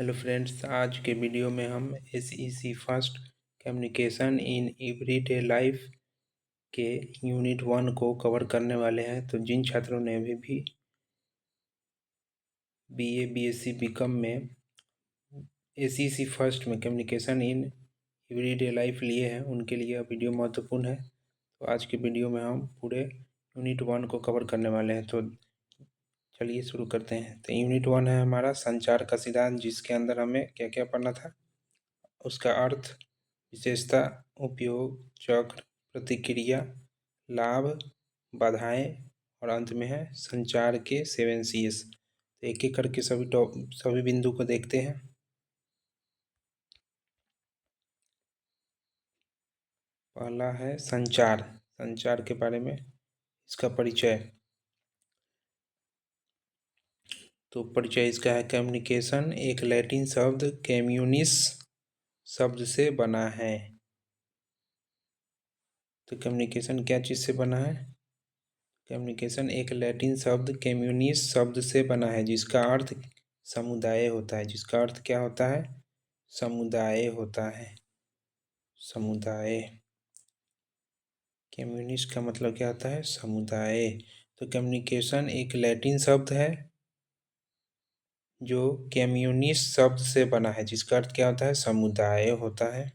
Hello friends, आज के video में हम SEC first communication in everyday life के यूनिट 1 को कवर करने वाले हैं। तो जिन छात्रों ने अभी भी BA BSc BCom में SEC फर्स्ट में कम्युनिकेशन इन एवरीडे लाइफ लिए हैं, उनके लिए यह वीडियो महत्वपूर्ण है। तो आज के वीडियो में हम पूरे यूनिट 1 को कवर करने वाले हैं। तो चलिए शुरू करते हैं। तो यूनिट 1 है हमारा संचार का सिद्धांत, जिसके अंदर हमें क्या क्या पढ़ना था, उसका अर्थ, विशेषता, उपयोग, चक्र, प्रतिक्रिया, लाभ, बाधाएं और अंत में है संचार के 7 Cs। तो एक एक करके सभी बिंदु को देखते हैं। पहला है संचार। संचार के बारे में इसका परिचय। तो परिचय इसका है, कम्युनिकेशन एक लैटिन शब्द कम्युनिस शब्द से बना है। तो कम्युनिकेशन क्या चीज़ से बना है? कम्युनिकेशन एक लैटिन शब्द कम्युनिस शब्द से बना है, जिसका अर्थ समुदाय होता है। जिसका अर्थ क्या होता है? समुदाय होता है। समुदाय। कम्युनिस्ट का मतलब क्या होता है? समुदाय। तो कम्युनिकेशन एक लैटिन शब्द है जो कम्युनिस्ट शब्द से बना है, जिसका अर्थ क्या होता है? समुदाय होता है।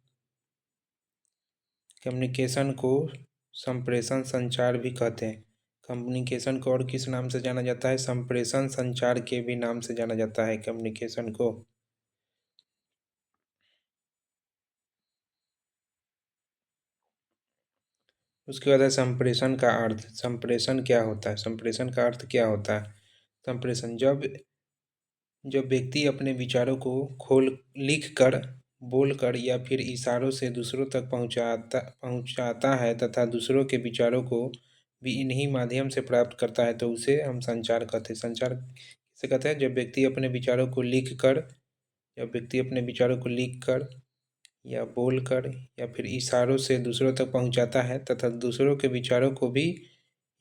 कम्युनिकेशन को संप्रेषण संचार भी कहते हैं। कम्युनिकेशन को और किस नाम से जाना जाता है? संप्रेषण संचार के भी नाम से जाना जाता है कम्युनिकेशन को। उसके बाद है संप्रेषण का अर्थ। संप्रेषण क्या होता है? संप्रेषण का अर्थ क्या होता है? संप्रेषण जब जब व्यक्ति अपने विचारों को लिख कर, बोल कर या फिर इशारों से दूसरों तक पहुंचाता है तथा दूसरों के विचारों को भी इन्हीं माध्यम से प्राप्त करता है, तो उसे हम संचार कहते हैं। संचार किसे कहते हैं? जब व्यक्ति अपने विचारों को लिख कर या बोलकर या फिर इशारों से दूसरों तक पहुंचाता है तथा दूसरों के विचारों को भी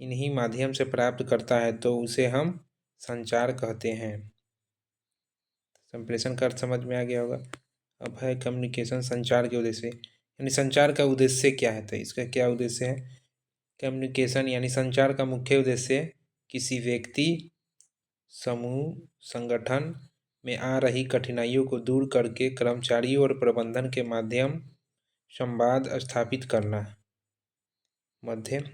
इन्हीं माध्यम से प्राप्त करता है, तो उसे हम संचार कहते हैं। संप्रेषण का अर्थ समझ में आ गया होगा। अब है कम्युनिकेशन संचार के उद्देश्य, यानी संचार का उद्देश्य क्या है। तो इसका क्या उद्देश्य है? कम्युनिकेशन यानी संचार का मुख्य उद्देश्य किसी व्यक्ति, समूह, संगठन में आ रही कठिनाइयों को दूर करके कर्मचारियों और प्रबंधन के माध्यम संवाद स्थापित करना। मध्य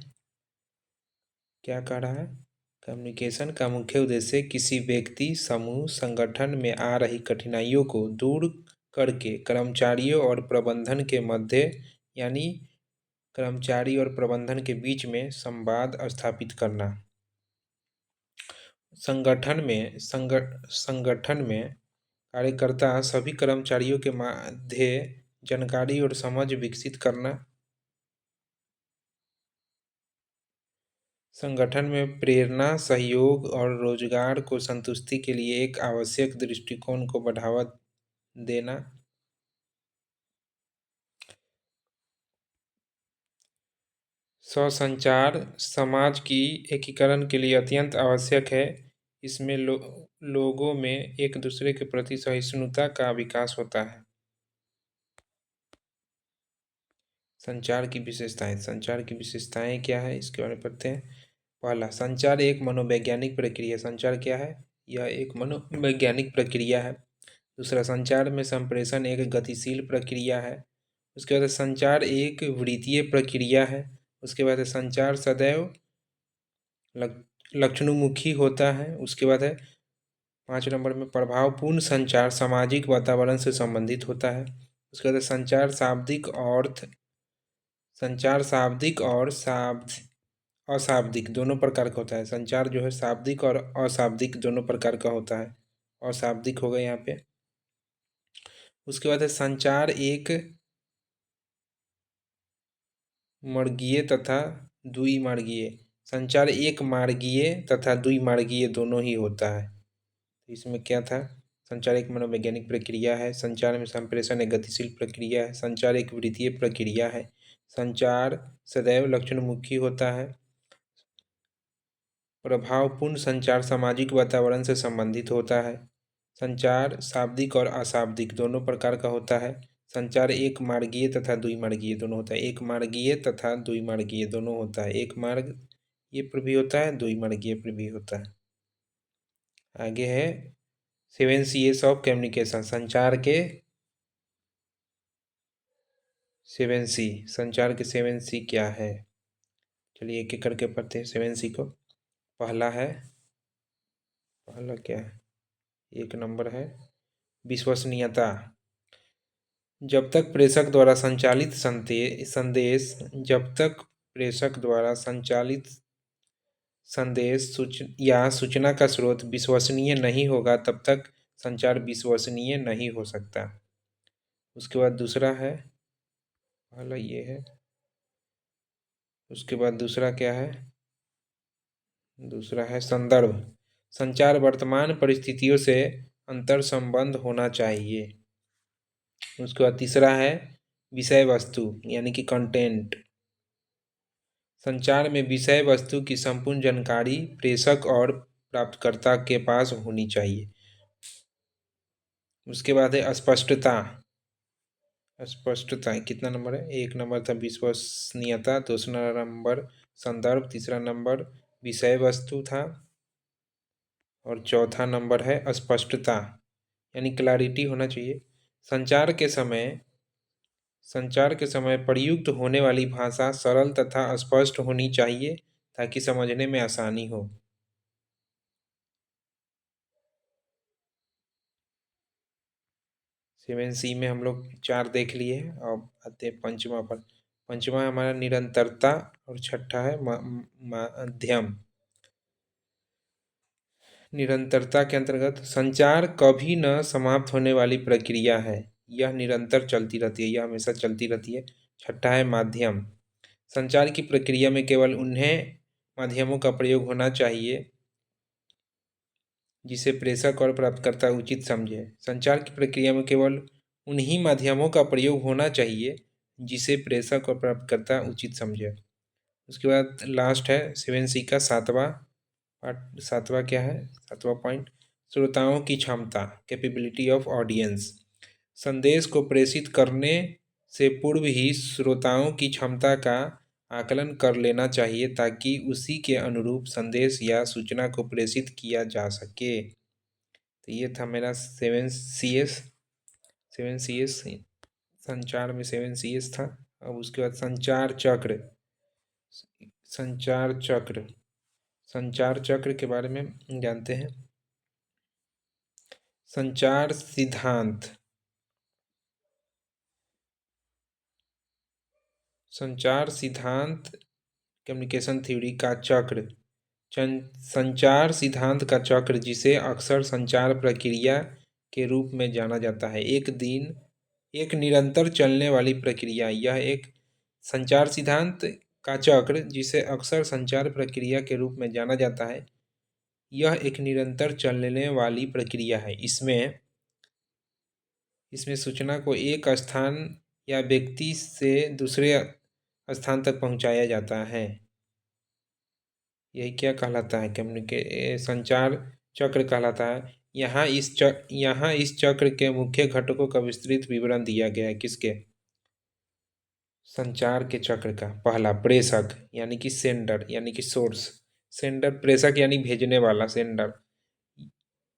क्या कह रहा है? कम्युनिकेशन का मुख्य उद्देश्य किसी व्यक्ति, समूह, संगठन में आ रही कठिनाइयों को दूर करके कर्मचारियों और प्रबंधन के मध्य, यानी कर्मचारी और प्रबंधन के बीच में संवाद स्थापित करना। संगठन में कार्यकर्ता सभी कर्मचारियों के मध्य जानकारी और समझ विकसित करना। संगठन में प्रेरणा, सहयोग और रोजगार को संतुष्टि के लिए एक आवश्यक दृष्टिकोण को बढ़ावा देना। संचार समाज की एकीकरण के लिए अत्यंत आवश्यक है। इसमें लोगों में एक दूसरे के प्रति सहिष्णुता का विकास होता है। संचार की विशेषताएं। संचार की विशेषताएं क्या है, इसके बारे में पढ़ते हैं। पहला, संचार एक मनोवैज्ञानिक प्रक्रिया। संचार क्या है? यह एक मनोवैज्ञानिक प्रक्रिया है। दूसरा, संचार में संप्रेषण एक गतिशील प्रक्रिया है। उसके बाद संचार एक वृत्तीय प्रक्रिया है। उसके बाद संचार सदैव लक्षणोन्मुखी होता है। उसके बाद है 5 नंबर में प्रभावपूर्ण संचार सामाजिक वातावरण से संबंधित होता है। उसके बाद संचार शाब्दिक और अशाब्दिक दोनों प्रकार का होता है। संचार जो है शाब्दिक और अशाब्दिक दोनों प्रकार का होता है। अशाब्दिक होगा यहाँ पे। उसके बाद है संचार एक मार्गीय तथा द्विमार्गीय। संचार एक मार्गीय तथा द्विमार्गीय दोनों ही होता है। इसमें क्या था? संचार एक मनोवैज्ञानिक प्रक्रिया है। संचार में संप्रेषण एक गतिशील प्रक्रिया है। संचार एक वृत्तीय प्रक्रिया है। संचार सदैव लक्षणमुखी होता है। प्रभावपूर्ण संचार सामाजिक वातावरण से संबंधित होता है। संचार शाब्दिक और अशाब्दिक दोनों प्रकार का होता है। संचार एक मार्गीय तथा द्विमार्गीय दोनों होता है। एक मार्गीय तथा द्विमार्गीय दोनों होता है। एक मार्ग ये पर भी होता है, द्विमार्गीय पर भी होता है। आगे है 7 Cs ऑफ कम्युनिकेशन। संचार के 7 C, संचार के 7 C क्या है? चलिए एक एक करके पढ़ते हैं 7 C को। पहला क्या है? एक नंबर है विश्वसनीयता। जब तक प्रेषक द्वारा संचालित संदेश जब तक प्रेषक द्वारा संचालित संदेश या सूचना का स्रोत विश्वसनीय नहीं होगा तब तक संचार विश्वसनीय नहीं हो सकता। उसके बाद दूसरा है, पहला ये है, उसके बाद दूसरा क्या है? दूसरा है संदर्भ। संचार वर्तमान परिस्थितियों से अंतर संबंध होना चाहिए। उसके बाद तीसरा है विषय वस्तु यानी कि कंटेंट। संचार में विषय वस्तु की संपूर्ण जानकारी प्रेषक और प्राप्तकर्ता के पास होनी चाहिए। उसके बाद है स्पष्टता। स्पष्टता कितना नंबर है? एक नंबर था विश्वसनीयता, दूसरा नंबर संदर्भ, तीसरा नंबर विषय वस्तु था और चौथा नंबर है स्पष्टता यानी क्लैरिटी होना चाहिए। संचार के समय प्रयुक्त होने वाली भाषा सरल तथा स्पष्ट होनी चाहिए ताकि समझने में आसानी हो। 7C में हम लोग 4 देख लिए हैं। अब आते हैं पंचमा पर। पंचमा हमारा निरंतरता और छठा है माध्यम। निरंतरता के अंतर्गत संचार कभी न समाप्त होने वाली प्रक्रिया है, यह निरंतर चलती रहती है, यह हमेशा चलती रहती है। छठा है माध्यम। संचार की प्रक्रिया में केवल उन्हें माध्यमों का प्रयोग होना चाहिए जिसे प्रेषक और प्राप्तकर्ता उचित समझे। संचार की प्रक्रिया में केवल उन्हीं माध्यमों का प्रयोग होना चाहिए जिसे प्रेषक और प्राप्तकर्ता उचित समझे। उसके बाद लास्ट है 7C का सातवां क्या है? सातवां पॉइंट श्रोताओं की क्षमता, कैपेबिलिटी ऑफ ऑडियंस। संदेश को प्रेषित करने से पूर्व ही श्रोताओं की क्षमता का आकलन कर लेना चाहिए ताकि उसी के अनुरूप संदेश या सूचना को प्रेषित किया जा सके। तो ये था मेरा 7 CS संचार में 7 CS था। अब उसके बाद संचार चक्र के बारे में जानते हैं। संचार सिद्धांत कम्युनिकेशन थ्योरी का चक्र। संचार सिद्धांत का चक्र जिसे अक्सर संचार प्रक्रिया के रूप में जाना जाता है एक निरंतर चलने वाली प्रक्रिया। यह एक संचार सिद्धांत का चक्र जिसे अक्सर संचार प्रक्रिया के रूप में जाना जाता है, यह एक निरंतर चलने वाली प्रक्रिया है। इसमें सूचना को एक स्थान या व्यक्ति से दूसरे स्थान तक पहुंचाया जाता है। यही क्या कहलाता है? संचार चक्र कहलाता है। यहाँ इस चक्र के मुख्य घटकों का विस्तृत विवरण दिया गया है। किसके? संचार के चक्र का। पहला प्रेषक यानी कि सेंडर यानी कि सोर्स। सेंडर प्रेषक यानी भेजने वाला, सेंडर।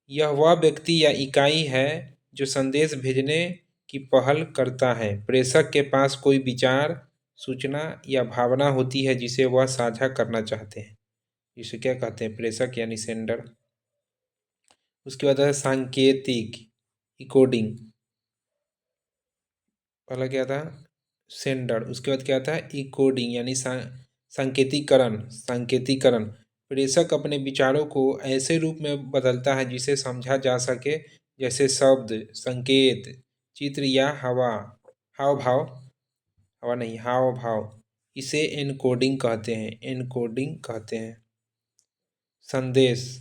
यह वह व्यक्ति या इकाई है जो संदेश भेजने की पहल करता है। प्रेषक के पास कोई विचार, सूचना या भावना होती है जिसे वह साझा करना चाहते हैं। इसे क्या कहते हैं? प्रेषक यानी सेंडर। उसके बाद है सांकेतिक, इकोडिंग। पहला क्या था? सेंडर। उसके बाद क्या था? इकोडिंग यानी सांकेतिकरण। प्रेषक अपने विचारों को ऐसे रूप में बदलता है जिसे समझा जा सके, जैसे शब्द, संकेत, चित्र या हाव भाव। इसे एनकोडिंग कहते हैं। संदेश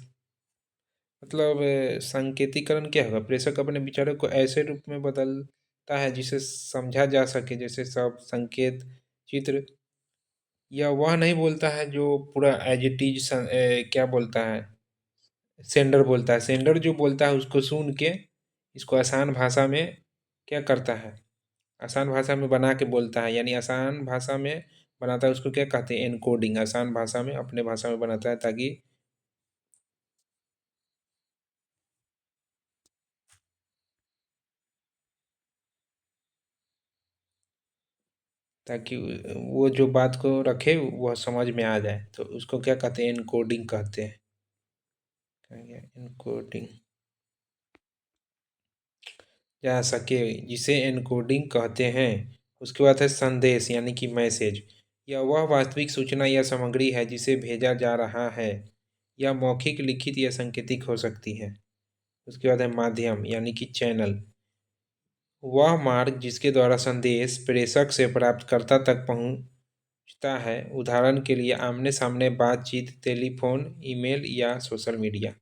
मतलब सांकेतिकरण क्या होगा? प्रेषक अपने विचारों को ऐसे रूप में बदलता है जिसे समझा जा सके, जैसे शब्द, संकेत, चित्र। यह वह नहीं बोलता है जो पूरा एज इट इज क्या बोलता है, सेंडर बोलता है। सेंडर जो बोलता है उसको सुन के इसको आसान भाषा में क्या करता है, आसान भाषा में बना के बोलता है, यानी आसान भाषा में बनाता है। उसको क्या कहते हैं, एनकोडिंग। आसान भाषा में अपने भाषा में बनाता है ताकि वो जो बात को रखे वह समझ में आ जाए, तो उसको क्या कहते हैं, एनकोडिंग कहते हैं। एनकोडिंग जा सके जिसे एनकोडिंग कहते हैं। उसके बाद है संदेश यानी कि मैसेज। यह वह वास्तविक सूचना या सामग्री है जिसे भेजा जा रहा है। यह मौखिक, लिखित या सांकेतिक हो सकती है। उसके बाद है माध्यम यानी कि चैनल। वह मार्ग जिसके द्वारा संदेश प्रेषक से प्राप्तकर्ता तक पहुंचता है। उदाहरण के लिए आमने सामने बातचीत, टेलीफोन, ईमेल या सोशल मीडिया।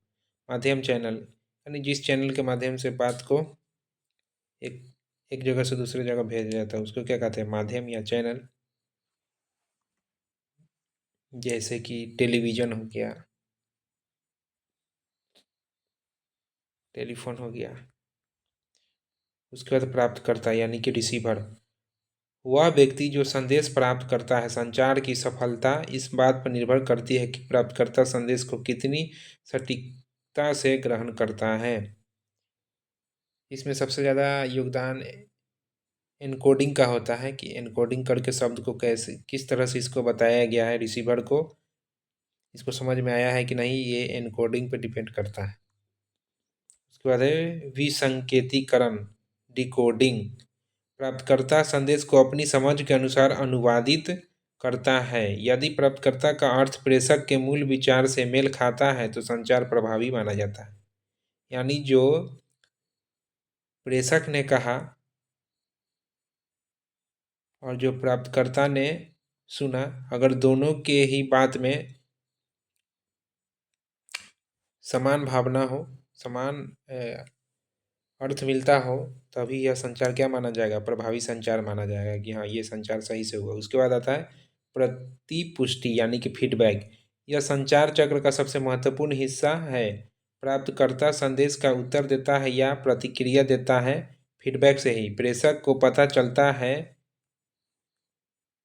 माध्यम चैनल यानी जिस चैनल के माध्यम से बात को एक एक जगह से दूसरी जगह भेजा जाता है उसको क्या कहते हैं, माध्यम या चैनल। जैसे कि टेलीविज़न हो गया, टेलीफोन हो गया। उसके बाद प्राप्तकर्ता यानी कि रिसीवर। वह व्यक्ति जो संदेश प्राप्त करता है। संचार की सफलता इस बात पर निर्भर करती है कि प्राप्तकर्ता संदेश को कितनी सटीकता से ग्रहण करता है। इसमें सबसे ज़्यादा योगदान एनकोडिंग का होता है कि एनकोडिंग करके शब्द को कैसे, किस तरह से इसको बताया गया है रिसीवर को, इसको समझ में आया है कि नहीं, ये एनकोडिंग पे डिपेंड करता है। उसके बाद है विसंकेतीकरण, डिकोडिंग। प्राप्तकर्ता संदेश को अपनी समझ के अनुसार अनुवादित करता है। यदि प्राप्तकर्ता का अर्थ प्रेषक के मूल विचार से मेल खाता है तो संचार प्रभावी माना जाता है। यानी जो प्रेषक ने कहा और जो प्राप्तकर्ता ने सुना, अगर दोनों के ही बात में समान भावना हो, समान अर्थ मिलता हो, तभी यह संचार क्या माना जाएगा, प्रभावी संचार माना जाएगा कि हाँ ये संचार सही से हुआ। उसके बाद आता है प्रतिपुष्टि यानी कि फीडबैक। यह संचार चक्र का सबसे महत्वपूर्ण हिस्सा है। प्राप्तकर्ता संदेश का उत्तर देता है या प्रतिक्रिया देता है। फीडबैक से ही प्रेषक को पता चलता है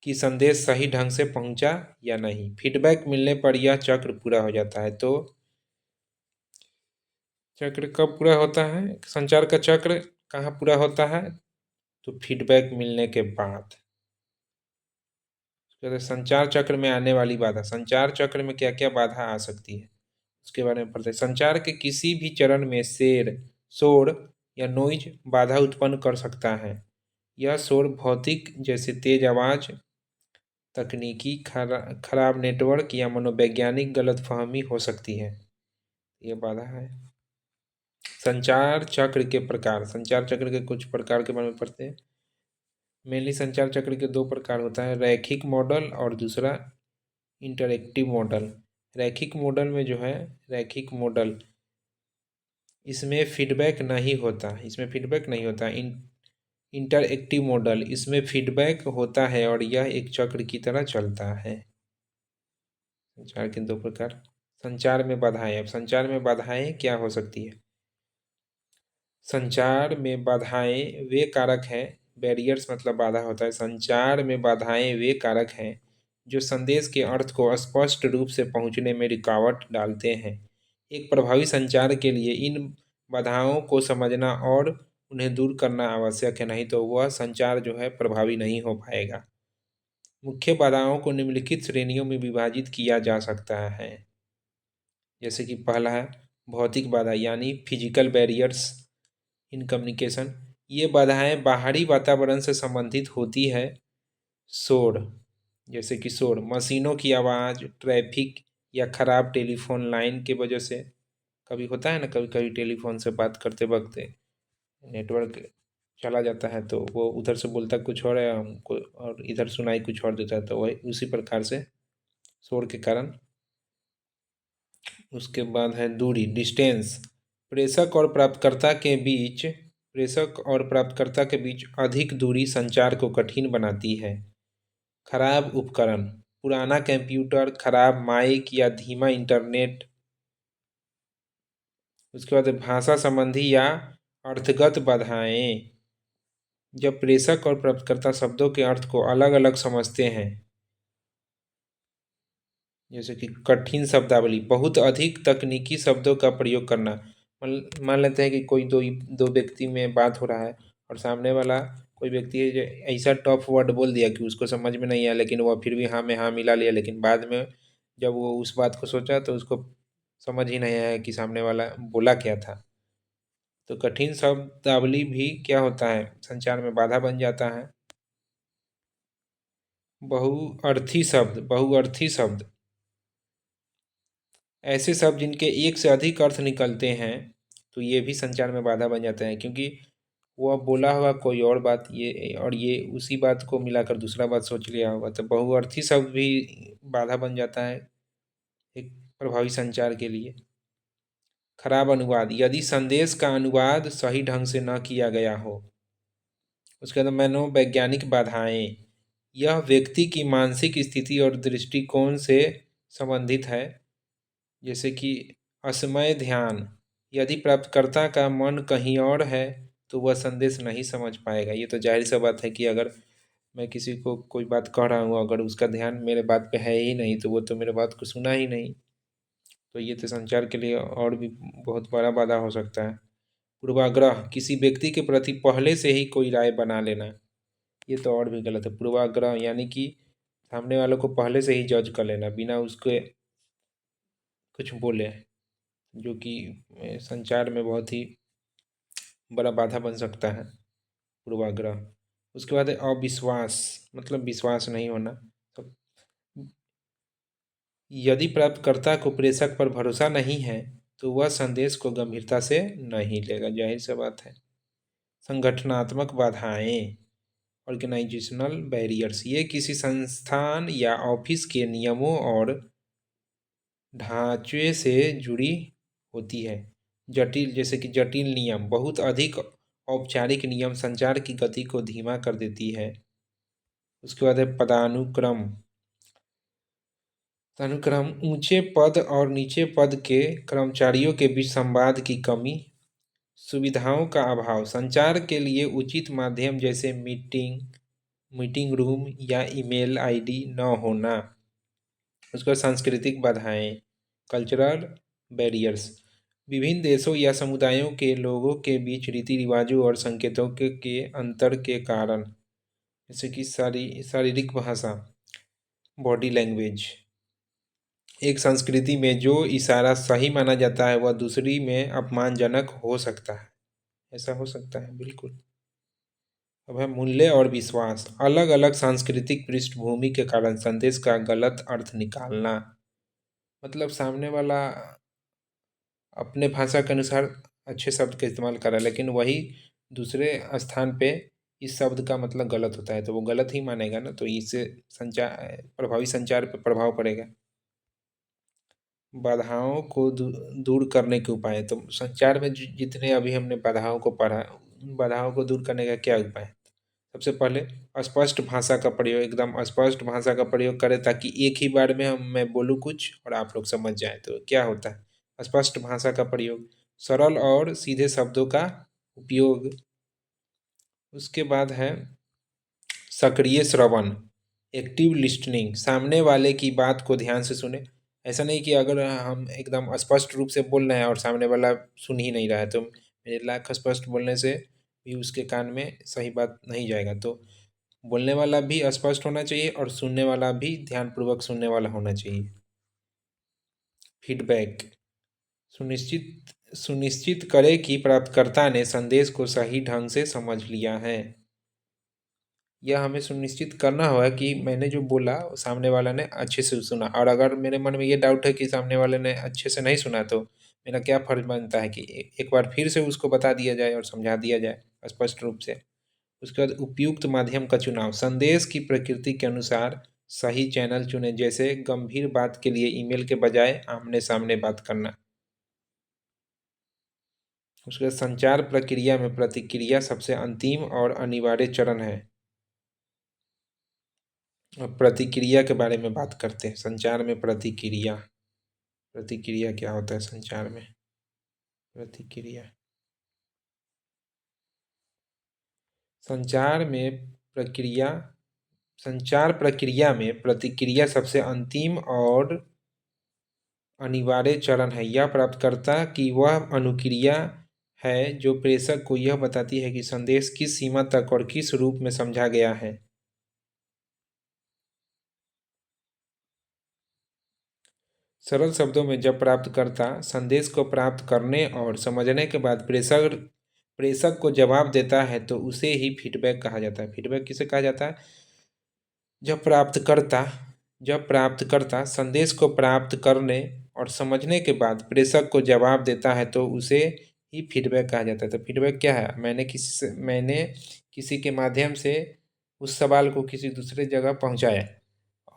कि संदेश सही ढंग से पहुंचा या नहीं। फीडबैक मिलने पर यह चक्र पूरा हो जाता है। तो चक्र कब पूरा होता है, संचार का चक्र कहाँ पूरा होता है, तो फीडबैक मिलने के बाद। संचार चक्र में आने वाली बाधा। संचार चक्र में क्या क्या बाधा आ सकती है उसके बारे में पढ़ते हैं। संचार के किसी भी चरण में शोर या नॉइज बाधा उत्पन्न कर सकता है। यह शोर भौतिक जैसे तेज आवाज़, तकनीकी खराब नेटवर्क या मनोवैज्ञानिक गलतफहमी हो सकती है। ये बाधा है। संचार चक्र के प्रकार। संचार चक्र के कुछ प्रकार के बारे में पढ़ते हैं। मेनली संचार चक्र के दो प्रकार होता है, रैखिक मॉडल और दूसरा इंटरएक्टिव मॉडल। रैखिक मॉडल में जो है, रैखिक मॉडल इसमें फीडबैक नहीं होता, इसमें फीडबैक नहीं होता। इंटरएक्टिव मॉडल इसमें फीडबैक होता है और यह एक चक्र की तरह चलता है। संचार के दो प्रकार। संचार में बाधाएं। अब संचार में बाधाएं क्या हो सकती है। संचार में बाधाएं वे कारक हैं, बैरियर्स मतलब बाधा होता है। संचार में बाधाएं वे कारक हैं जो संदेश के अर्थ को स्पष्ट रूप से पहुंचने में रुकावट डालते हैं। एक प्रभावी संचार के लिए इन बाधाओं को समझना और उन्हें दूर करना आवश्यक है, नहीं तो वह संचार जो है प्रभावी नहीं हो पाएगा। मुख्य बाधाओं को निम्नलिखित श्रेणियों में विभाजित किया जा सकता है। जैसे कि पहला है भौतिक बाधा यानी फिजिकल बैरियर्स इन कम्युनिकेशन। ये बाधाएं बाहरी वातावरण से संबंधित होती है। शोर, जैसे कि शोर, मशीनों की आवाज़, ट्रैफिक या खराब टेलीफोन लाइन की वजह से। कभी होता है ना, कभी कभी टेलीफोन से बात करते वक्त नेटवर्क चला जाता है तो वो उधर से बोलता कुछ और है हमको, और इधर सुनाई कुछ और देता है, तो वही उसी प्रकार से शोर के कारण। उसके बाद है दूरी, डिस्टेंस। प्रेषक और प्राप्तकर्ता के बीच अधिक दूरी संचार को कठिन बनाती है। खराब उपकरण, पुराना कंप्यूटर, खराब माइक या धीमा इंटरनेट उसके बाद भाषा संबंधी या अर्थगत बाधाएं। जब प्रेषक और प्राप्तकर्ता शब्दों के अर्थ को अलग अलग समझते हैं, जैसे कि कठिन शब्दावली, बहुत अधिक तकनीकी शब्दों का प्रयोग करना। मान लेते हैं कि कोई दो दो व्यक्ति में बात हो रहा है और सामने वाला कोई व्यक्ति है जो ऐसा टफ वर्ड बोल दिया कि उसको समझ में नहीं आया, लेकिन वह फिर भी हाँ में हाँ मिला लिया, लेकिन बाद में जब वो उस बात को सोचा तो उसको समझ ही नहीं आया कि सामने वाला बोला क्या था। तो कठिन शब्दावली भी क्या होता है, संचार में बाधा बन जाता है। बहुअर्थी शब्द, ऐसे शब्द जिनके एक से अधिक अर्थ निकलते हैं, तो ये भी संचार में बाधा बन जाते हैं, क्योंकि वह बोला होगा कोई और बात, ये और ये उसी बात को मिलाकर दूसरा बात सोच लिया होगा, तो बहुअर्थी शब्द भी बाधा बन जाता है एक प्रभावी संचार के लिए। खराब अनुवाद, यदि संदेश का अनुवाद सही ढंग से न किया गया हो। उसके बाद मनोवैज्ञानिक बाधाएं, यह व्यक्ति की मानसिक स्थिति और दृष्टिकोण से संबंधित है, जैसे कि असमय ध्यान, यदि प्राप्तकर्ता का मन कहीं और है तो वह संदेश नहीं समझ पाएगा। ये तो जाहिर सा बात है कि अगर मैं किसी को कोई बात कह रहा हूँ, अगर उसका ध्यान मेरे बात पे है ही नहीं तो वो तो मेरे बात को सुना ही नहीं। तो ये तो संचार के लिए और भी बहुत बड़ा बाधा हो सकता है। पूर्वाग्रह, किसी व्यक्ति के प्रति पहले से ही कोई राय बना लेना, ये तो और भी गलत है। पूर्वाग्रह यानी कि सामने वालों को पहले से ही जज कर लेना बिना उसके कुछ बोले, जो कि संचार में बहुत ही बड़ा बाधा बन सकता है पूर्वाग्रह। उसके बाद है अविश्वास, मतलब विश्वास नहीं होना। तो यदि प्राप्तकर्ता को प्रेषक पर भरोसा नहीं है तो वह संदेश को गंभीरता से नहीं लेगा, जाहिर सी बात है। संगठनात्मक बाधाएं, ऑर्गेनाइजेशनल बैरियर्स, ये किसी संस्थान या ऑफिस के नियमों और ढांचे से जुड़ी होती है। जटिल, जैसे कि जटिल नियम, बहुत अधिक औपचारिक नियम संचार की गति को धीमा कर देती है। उसके बाद है पदानुक्रम, अनुक्रम, ऊंचे पद और नीचे पद के कर्मचारियों के बीच संवाद की कमी, सुविधाओं का अभाव, संचार के लिए उचित माध्यम जैसे मीटिंग रूम या ईमेल आईडी न होना। उसके बाद सांस्कृतिक बाधाएं, कल्चरल बैरियर्स, विभिन्न देशों या समुदायों के लोगों के बीच रीति रिवाजों और संकेतों के अंतर के कारण, जैसे कि शारीरिक भाषा, बॉडी लैंग्वेज। एक संस्कृति में जो इशारा सही माना जाता है वह दूसरी में अपमानजनक हो सकता है, ऐसा हो सकता है बिल्कुल। अब है मूल्य और विश्वास, अलग अलग सांस्कृतिक पृष्ठभूमि के कारण संदेश का गलत अर्थ निकालना, मतलब सामने वाला अपने भाषा के अनुसार अच्छे शब्द का इस्तेमाल कर रहा है, लेकिन वही दूसरे स्थान पे इस शब्द का मतलब गलत होता है, तो वो गलत ही मानेगा ना, तो इससे संचार, प्रभावी संचार पर प्रभाव पड़ेगा। बाधाओं को दूर करने के उपाय, तो संचार में जितने अभी हमने बाधाओं को पढ़ा, उन बाधाओं को दूर करने का क्या उपाय है। सबसे पहले स्पष्ट भाषा का प्रयोग, एकदम स्पष्ट भाषा का प्रयोग करें ताकि एक ही बार में मैं बोलूँ कुछ और आप लोग समझ जाएं। तो क्या होता है स्पष्ट भाषा का प्रयोग, सरल और सीधे शब्दों का उपयोग। उसके बाद है सक्रिय श्रवण, एक्टिव लिस्टनिंग, सामने वाले की बात को ध्यान से सुने। ऐसा नहीं कि अगर हम एकदम स्पष्ट रूप से बोल रहे हैं और सामने वाला सुन ही नहीं रहा है तो मेरे लाख स्पष्ट बोलने से भी उसके कान में सही बात नहीं जाएगा। तो बोलने वाला भी स्पष्ट होना चाहिए और सुनने वाला भी ध्यानपूर्वक सुनने वाला होना चाहिए। फीडबैक, सुनिश्चित सुनिश्चित करें कि प्राप्तकर्ता ने संदेश को सही ढंग से समझ लिया है। यह हमें सुनिश्चित करना होगा कि मैंने जो बोला सामने वाला ने अच्छे से सुना, और अगर मेरे मन में ये डाउट है कि सामने वाले ने अच्छे से नहीं सुना तो मेरा क्या फर्ज बनता है कि एक बार फिर से उसको बता दिया जाए और समझा दिया जाए स्पष्ट रूप से। उसके बाद उपयुक्त माध्यम का चुनाव, संदेश की प्रकृति के अनुसार सही चैनल चुने, जैसे गंभीर बात के लिए ईमेल के बजाय आमने सामने बात करना। उसके बाद संचार प्रक्रिया में प्रतिक्रिया सबसे अंतिम और अनिवार्य चरण है। अब प्रतिक्रिया के बारे में बात करते हैं। संचार में प्रतिक्रिया, प्रतिक्रिया क्या होता है संचार में। प्रतिक्रिया। संचार प्रक्रिया में प्रतिक्रिया सबसे अंतिम और अनिवार्य चरण है। यह प्राप्तकर्ता की वह अनुक्रिया है जो प्रेषक को यह बताती है कि संदेश किस सीमा तक और किस रूप में समझा गया है। सरल शब्दों में, जब प्राप्तकर्ता संदेश को प्राप्त करने और समझने के बाद प्रेषक को जवाब देता है तो उसे ही फीडबैक कहा जाता है। फीडबैक किसे कहा जाता है? जब प्राप्तकर्ता संदेश को प्राप्त करने और समझने के बाद प्रेषक को जवाब देता है तो उसे ही फीडबैक कहा जाता है। तो फीडबैक क्या है? मैंने किसी के माध्यम से उस सवाल को किसी दूसरे जगह पहुंचाया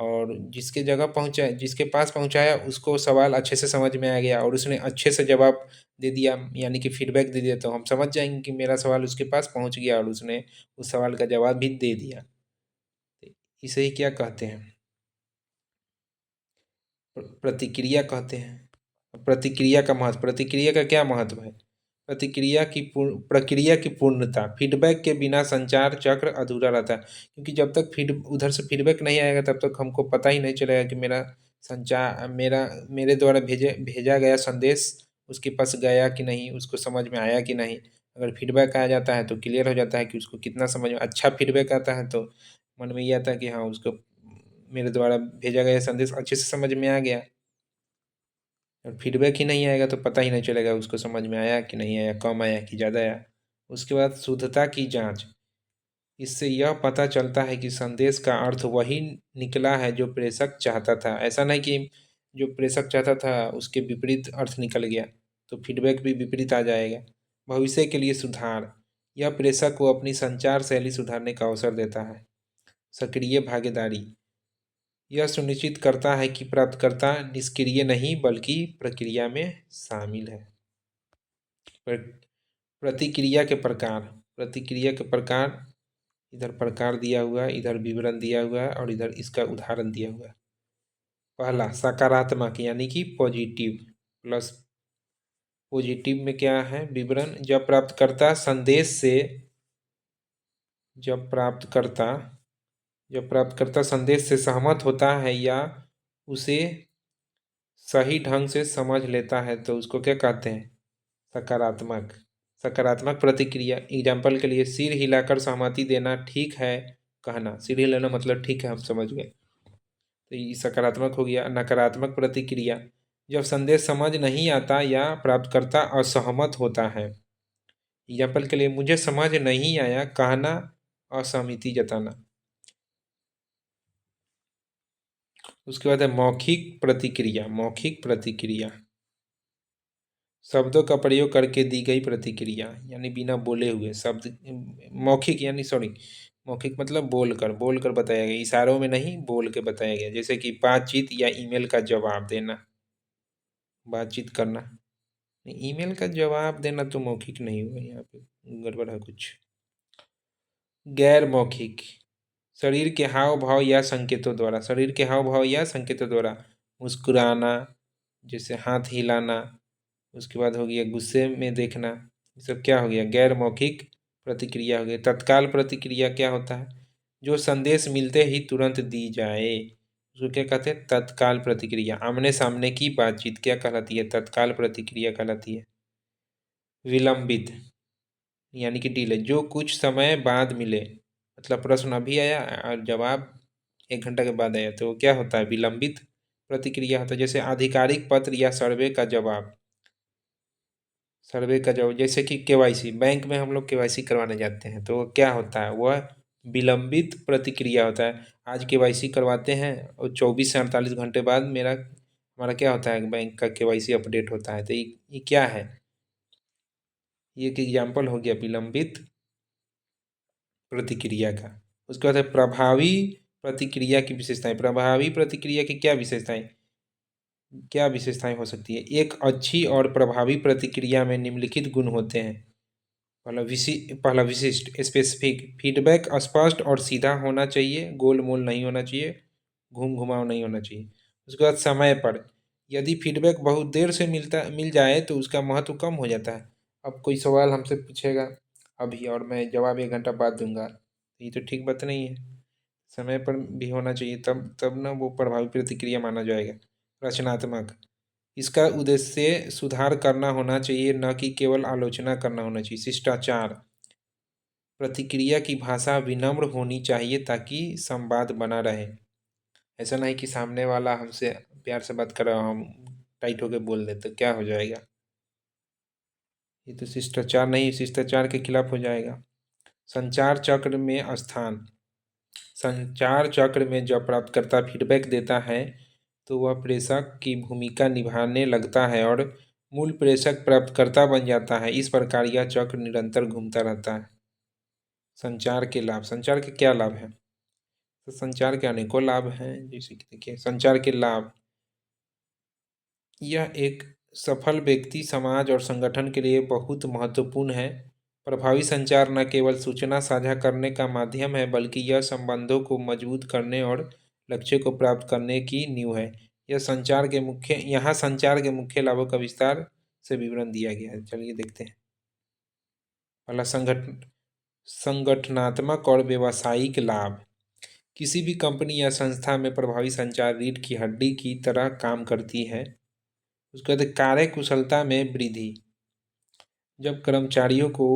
और जिसके पास पहुंचाया उसको सवाल अच्छे से समझ में आ गया और उसने अच्छे से जवाब दे दिया, यानी कि फीडबैक दे दिया, तो हम समझ जाएंगे कि मेरा सवाल उसके पास पहुंच गया और उसने उस सवाल का जवाब भी दे दिया। इसे ही क्या कहते हैं? प्रतिक्रिया कहते हैं। प्रतिक्रिया का क्या महत्व है? प्रक्रिया की पूर्णता। फीडबैक के बिना संचार चक्र अधूरा रहता है, क्योंकि जब तक उधर से फीडबैक नहीं आएगा तब तक हमको पता ही नहीं चलेगा कि मेरे द्वारा भेजा गया संदेश उसके पास गया कि नहीं, उसको समझ में आया कि नहीं। अगर फीडबैक आ जाता है तो क्लियर हो जाता है कि उसको कितना समझ में। अच्छा फीडबैक आता है तो मन में ये आता है कि हाँ, उसको मेरे द्वारा भेजा गया संदेश अच्छे से समझ में आ गया। और फीडबैक ही नहीं आएगा तो पता ही नहीं चलेगा उसको समझ में आया कि नहीं आया, कम आया कि ज़्यादा आया। उसके बाद शुद्धता की जांच। इससे यह पता चलता है कि संदेश का अर्थ वही निकला है जो प्रेषक चाहता था। ऐसा नहीं कि जो प्रेषक चाहता था उसके विपरीत अर्थ निकल गया, तो फीडबैक भी विपरीत आ जाएगा। भविष्य के लिए सुधार। यह प्रेषक को अपनी संचार शैली सुधारने का अवसर देता है। सक्रिय भागीदारी। यह सुनिश्चित करता है कि प्राप्तकर्ता निष्क्रिय नहीं बल्कि प्रक्रिया में शामिल है। प्रतिक्रिया के प्रकार। प्रतिक्रिया के प्रकार, इधर प्रकार दिया हुआ है, इधर विवरण दिया हुआ है और इधर इसका उदाहरण दिया हुआ है। पहला सकारात्मक यानी कि पॉजिटिव प्लस। पॉजिटिव में क्या है? विवरण। जब प्राप्तकर्ता संदेश से सहमत होता है या उसे सही ढंग से समझ लेता है तो उसको क्या कहते हैं? सकारात्मक। सकारात्मक प्रतिक्रिया। एग्जाम्पल के लिए, सिर हिलाकर सहमति देना, ठीक है कहना। सिर हिलाना मतलब ठीक है, हम समझ गए, तो ये सकारात्मक हो गया। नकारात्मक प्रतिक्रिया। जब संदेश समझ नहीं आता या प्राप्तकर्ता असहमत होता है। एग्जाम्पल के लिए, मुझे समझ नहीं आया कहना, असहमति जताना। उसके बाद है मौखिक प्रतिक्रिया। मौखिक प्रतिक्रिया, शब्दों का प्रयोग करके दी गई प्रतिक्रिया, यानी बिना बोले हुए शब्द। मौखिक मतलब बोलकर बताया गया, इशारों में नहीं, बोल के बताया गया। जैसे कि बातचीत या ईमेल का जवाब देना। बातचीत करना, ईमेल का जवाब देना तो मौखिक नहीं हुआ, यहाँ पे गड़बड़ है कुछ। गैर मौखिक, शरीर के हाव भाव या संकेतों द्वारा मुस्कुराना, जैसे हाथ हिलाना। उसके बाद हो गया गुस्से में देखना। ये सब क्या हो गया? गैर मौखिक प्रतिक्रिया हो गई। तत्काल प्रतिक्रिया क्या होता है? जो संदेश मिलते ही तुरंत दी जाए, उसको क्या कहते हैं? तत्काल प्रतिक्रिया। आमने सामने की बातचीत क्या कहलाती है? तत्काल प्रतिक्रिया कहलाती है। विलंबित यानी कि डिले, जो कुछ समय बाद मिले, मतलब प्रश्न अभी आया और जवाब 1 घंटा के बाद आया, तो क्या होता है? विलंबित प्रतिक्रिया होता है। जैसे आधिकारिक पत्र या सर्वे का जवाब, जैसे कि केवाईसी। बैंक में हम लोग केवाईसी करवाने जाते हैं तो क्या होता है? वह विलंबित प्रतिक्रिया होता है। आज केवाईसी करवाते हैं और 24 से 48 घंटे बाद हमारा क्या होता है? बैंक का केवाईसी अपडेट होता है। तो ये क्या है? ये एक एग्जाम्पल हो गया विलंबित प्रतिक्रिया का। उसके बाद है प्रभावी प्रतिक्रिया की विशेषताएं। प्रभावी प्रतिक्रिया की क्या विशेषताएं हो सकती है? एक अच्छी और प्रभावी प्रतिक्रिया में निम्नलिखित गुण होते हैं। पहला विशिष्ट स्पेसिफिक। फीडबैक स्पष्ट और सीधा होना चाहिए, गोल मोल नहीं होना चाहिए, घूम घुमाव नहीं होना चाहिए। उसके बाद समय पर, यदि फीडबैक बहुत देर से मिल जाए तो उसका महत्व कम हो जाता है। अब कोई सवाल हमसे पूछेगा अभी और मैं जवाब 1 घंटा बाद दूंगा, ये तो ठीक बात नहीं है। समय पर भी होना चाहिए, तब तब ना वो प्रभावी प्रतिक्रिया माना जाएगा। रचनात्मक, इसका उद्देश्य सुधार करना होना चाहिए, न कि केवल आलोचना करना होना चाहिए। शिष्टाचार, प्रतिक्रिया की भाषा विनम्र होनी चाहिए ताकि संवाद बना रहे। ऐसा नहीं कि सामने वाला हमसे प्यार से बात कर रहा हो, हम टाइट होके बोल दे तो क्या हो जाएगा, ये तो शिष्टाचार नहीं, शिष्टाचार के खिलाफ हो जाएगा। संचार चक्र में स्थान, संचार चक्र में जब प्राप्तकर्ता फीडबैक देता है तो वह प्रेषक की भूमिका निभाने लगता है और मूल प्रेषक प्राप्तकर्ता बन जाता है। इस प्रकार यह चक्र निरंतर घूमता रहता है। संचार के लाभ, संचार के क्या लाभ हैं? तो संचार के अनेकों लाभ हैं, जैसे कि देखिए संचार के लाभ, यह एक सफल व्यक्ति, समाज और संगठन के लिए बहुत महत्वपूर्ण है। प्रभावी संचार न केवल सूचना साझा करने का माध्यम है बल्कि यह संबंधों को मजबूत करने और लक्ष्य को प्राप्त करने की नींव है। यहाँ संचार के मुख्य लाभों का विस्तार से विवरण दिया गया है, चलिए देखते हैं। पहला, संगठनात्मक और व्यावसायिक लाभ। किसी भी कंपनी या संस्था में प्रभावी संचार रीढ़ की हड्डी की तरह काम करती है। उसके बाद कार्य कुशलता में वृद्धि, जब कर्मचारियों को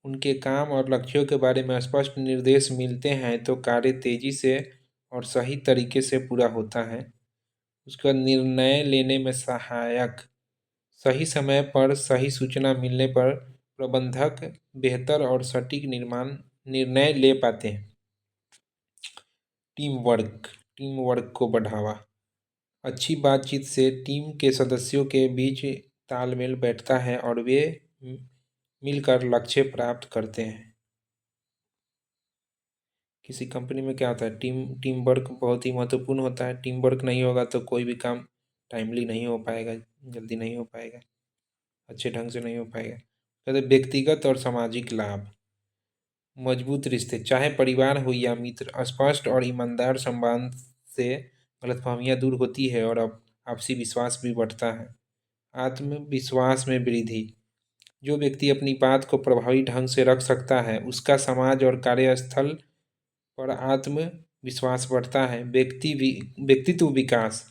उनके काम और लक्ष्यों के बारे में स्पष्ट निर्देश मिलते हैं तो कार्य तेजी से और सही तरीके से पूरा होता है। उसके बाद निर्णय लेने में सहायक, सही समय पर सही सूचना मिलने पर प्रबंधक बेहतर और सटीक निर्णय ले पाते हैं। टीम वर्क, टीम वर्क को बढ़ावा, अच्छी बातचीत से टीम के सदस्यों के बीच तालमेल बैठता है और वे मिलकर लक्ष्य प्राप्त करते हैं। किसी कंपनी में क्या होता है, टीम वर्क बहुत ही महत्वपूर्ण होता है। टीम वर्क नहीं होगा तो कोई भी काम टाइमली नहीं हो पाएगा, जल्दी नहीं हो पाएगा, अच्छे ढंग से नहीं हो पाएगा। कहते व्यक्तिगत और सामाजिक लाभ, मजबूत रिश्ते, चाहे परिवार हो या मित्र, स्पष्ट और ईमानदार संवाद से गलतफहमियां दूर होती है और अब आपसी विश्वास भी बढ़ता है। आत्मविश्वास में वृद्धि, जो व्यक्ति अपनी बात को प्रभावी ढंग से रख सकता है उसका समाज और कार्यस्थल पर आत्मविश्वास बढ़ता है। व्यक्तित्व विकास,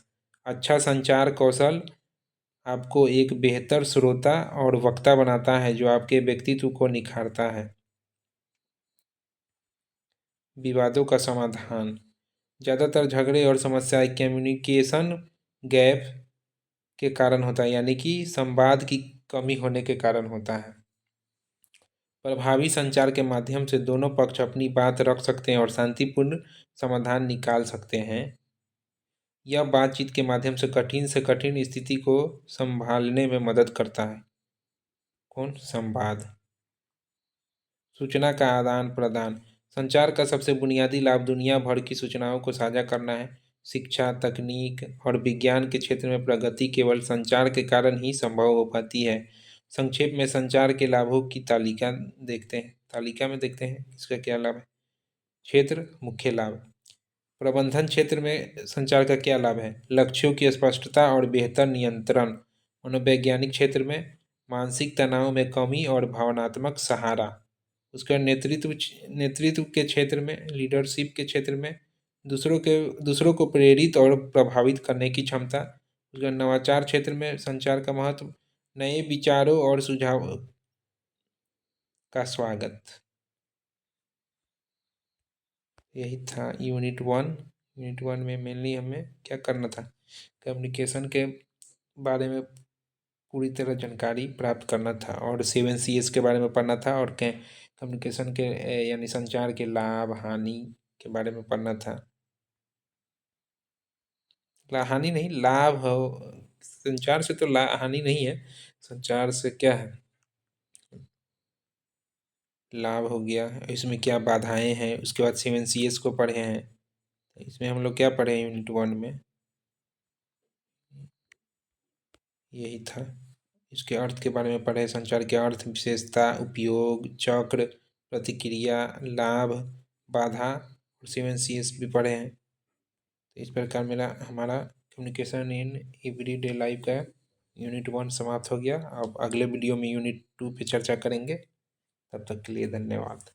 अच्छा संचार कौशल आपको एक बेहतर श्रोता और वक्ता बनाता है जो आपके व्यक्तित्व को निखारता है। विवादों का समाधान, ज़्यादातर झगड़े और समस्याएं कम्युनिकेशन गैप के कारण होता है, यानी कि संवाद की कमी होने के कारण होता है। प्रभावी संचार के माध्यम से दोनों पक्ष अपनी बात रख सकते हैं और शांतिपूर्ण समाधान निकाल सकते हैं। यह बातचीत के माध्यम से कठिन स्थिति को संभालने में मदद करता है। कौन? संवाद। सूचना का आदान प्रदान, संचार का सबसे बुनियादी लाभ दुनिया भर की सूचनाओं को साझा करना है। शिक्षा, तकनीक और विज्ञान के क्षेत्र में प्रगति केवल संचार के कारण ही संभव हो पाती है। संक्षेप में संचार के लाभों की तालिका में देखते हैं इसका क्या लाभ है। क्षेत्र, मुख्य लाभ, प्रबंधन क्षेत्र में संचार का क्या लाभ है? लक्ष्यों की स्पष्टता और बेहतर नियंत्रण। मनोवैज्ञानिक क्षेत्र में मानसिक तनाव में कमी और भावनात्मक सहारा। उसका नेतृत्व के क्षेत्र में, लीडरशिप के क्षेत्र में दूसरों को प्रेरित और प्रभावित करने की क्षमता। उसका नवाचार क्षेत्र में संचार का महत्व, नए विचारों और सुझाव का स्वागत। यही था यूनिट 1 में मेनली हमें क्या करना था, कम्युनिकेशन के बारे में पूरी तरह जानकारी प्राप्त करना था और 7 Cs के बारे में पढ़ना था और कम्युनिकेशन के यानी संचार के लाभ हानि के बारे में पढ़ना था। हानि नहीं, लाभ हो, संचार से तो हानि नहीं है, संचार से क्या है, लाभ हो गया। इसमें क्या बाधाएं हैं, उसके बाद 7 Cs को पढ़े हैं। इसमें हम लोग क्या पढ़े हैं यूनिट 1 में, यही था। इसके अर्थ के बारे में पढ़े, संचार के अर्थ, विशेषता, उपयोग, चक्र, प्रतिक्रिया, लाभ, बाधा और 7 Cs भी पढ़े हैं। तो इस प्रकार हमारा कम्युनिकेशन इन एवरीडे लाइफ का यूनिट 1 समाप्त हो गया। अब अगले वीडियो में यूनिट 2 पे चर्चा करेंगे। तब तक के लिए धन्यवाद।